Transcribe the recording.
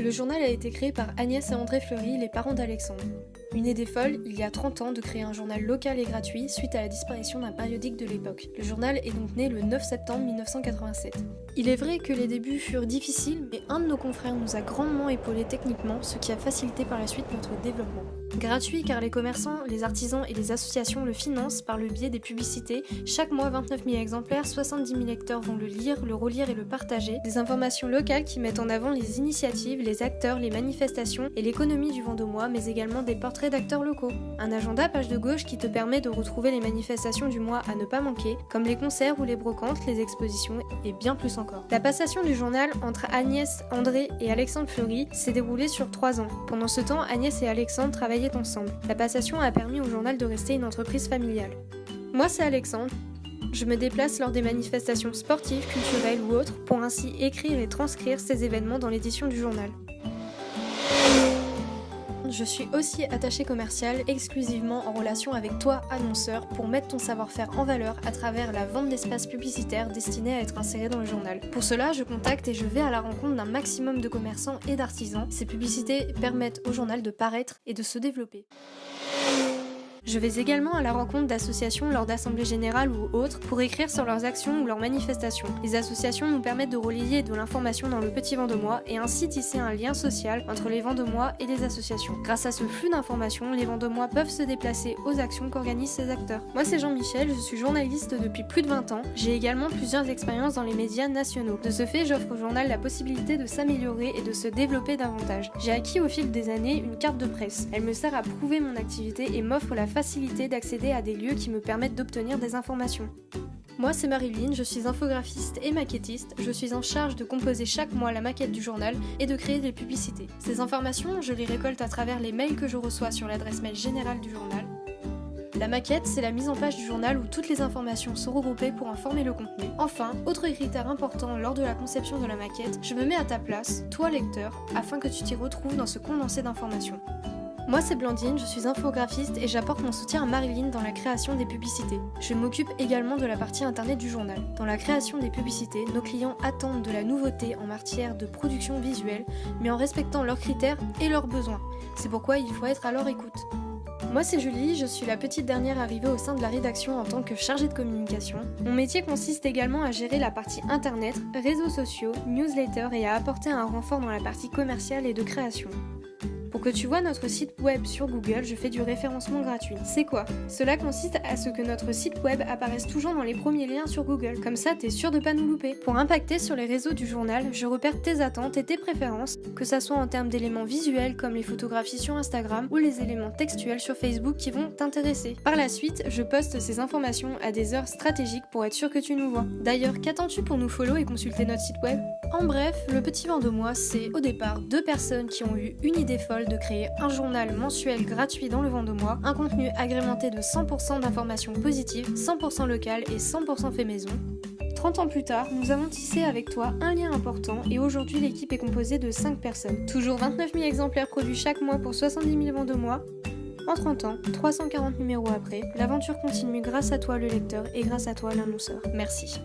Le journal a été créé par Agnès et André Fleury, les parents d'Alexandre. Une idée folle, il y a 30 ans, de créer un journal local et gratuit suite à la disparition d'un périodique de l'époque. Le journal est donc né le 9 septembre 1987. Il est vrai que les débuts furent difficiles, mais un de nos confrères nous a grandement épaulés techniquement, ce qui a facilité par la suite notre développement. Gratuit car les commerçants, les artisans et les associations le financent par le biais des publicités. Chaque mois, 29 000 exemplaires, 70 000 lecteurs vont le lire, le relire et le partager. Des informations locales qui mettent en avant les initiatives, les acteurs, les manifestations et l'économie du Vendômois, mais également des portraits d'acteurs locaux. Un agenda page de gauche qui te permet de retrouver les manifestations du mois à ne pas manquer, comme les concerts ou les brocantes, les expositions et bien plus encore. La passation du journal entre Agnès, André et Alexandre Fleury s'est déroulée sur 3 ans. Pendant ce temps, Agnès et Alexandre travaillaient ensemble. La passation a permis au journal de rester une entreprise familiale. Moi, c'est Alexandre. Je me déplace lors des manifestations sportives, culturelles ou autres pour ainsi écrire et transcrire ces événements dans l'édition du journal. Je suis aussi attachée commerciale, exclusivement en relation avec toi, annonceur, pour mettre ton savoir-faire en valeur à travers la vente d'espaces publicitaires destinés à être insérés dans le journal. Pour cela, je contacte et je vais à la rencontre d'un maximum de commerçants et d'artisans. Ces publicités permettent au journal de paraître et de se développer. Je vais également à la rencontre d'associations lors d'assemblées générales ou autres pour écrire sur leurs actions ou leurs manifestations. Les associations nous permettent de relayer de l'information dans le petit Vendômois et ainsi tisser un lien social entre les Vendômois et les associations. Grâce à ce flux d'informations, les Vendômois peuvent se déplacer aux actions qu'organisent ces acteurs. Moi, c'est Jean-Michel, je suis journaliste depuis plus de 20 ans. J'ai également plusieurs expériences dans les médias nationaux. De ce fait, j'offre au journal la possibilité de s'améliorer et de se développer davantage. J'ai acquis au fil des années une carte de presse. Elle me sert à prouver mon activité et m'offre la facilité d'accéder à des lieux qui me permettent d'obtenir des informations. Moi, c'est Marilyn, je suis infographiste et maquettiste. Je suis en charge de composer chaque mois la maquette du journal et de créer des publicités. Ces informations, je les récolte à travers les mails que je reçois sur l'adresse mail générale du journal. La maquette, c'est la mise en page du journal où toutes les informations sont regroupées pour informer le contenu. Enfin, autre critère important lors de la conception de la maquette, je me mets à ta place, toi lecteur, afin que tu t'y retrouves dans ce condensé d'informations. Moi, c'est Blandine, je suis infographiste et j'apporte mon soutien à Marilyn dans la création des publicités. Je m'occupe également de la partie internet du journal. Dans la création des publicités, nos clients attendent de la nouveauté en matière de production visuelle, mais en respectant leurs critères et leurs besoins. C'est pourquoi il faut être à leur écoute. Moi, c'est Julie, je suis la petite dernière arrivée au sein de la rédaction en tant que chargée de communication. Mon métier consiste également à gérer la partie internet, réseaux sociaux, newsletters et à apporter un renfort dans la partie commerciale et de création. Pour que tu vois notre site web sur Google, je fais du référencement gratuit. C'est quoi? Cela consiste à ce que notre site web apparaisse toujours dans les premiers liens sur Google. Comme ça, t'es sûr de pas nous louper. Pour impacter sur les réseaux du journal, je repère tes attentes et tes préférences, que ça soit en termes d'éléments visuels comme les photographies sur Instagram ou les éléments textuels sur Facebook qui vont t'intéresser. Par la suite, je poste ces informations à des heures stratégiques pour être sûr que tu nous vois. D'ailleurs, qu'attends-tu pour nous follow et consulter notre site web? En bref, le petit Vendômois, c'est au départ 2 personnes qui ont eu une idée folle de créer un journal mensuel gratuit dans le Vendômois, un contenu agrémenté de 100% d'informations positives, 100% locales et 100% fait maison. 30 ans plus tard, nous avons tissé avec toi un lien important et aujourd'hui l'équipe est composée de 5 personnes. Toujours 29 000 exemplaires produits chaque mois pour 70 000 Vendômois. En 30 ans, 340 numéros après, l'aventure continue grâce à toi le lecteur et grâce à toi l'annonceur. Merci.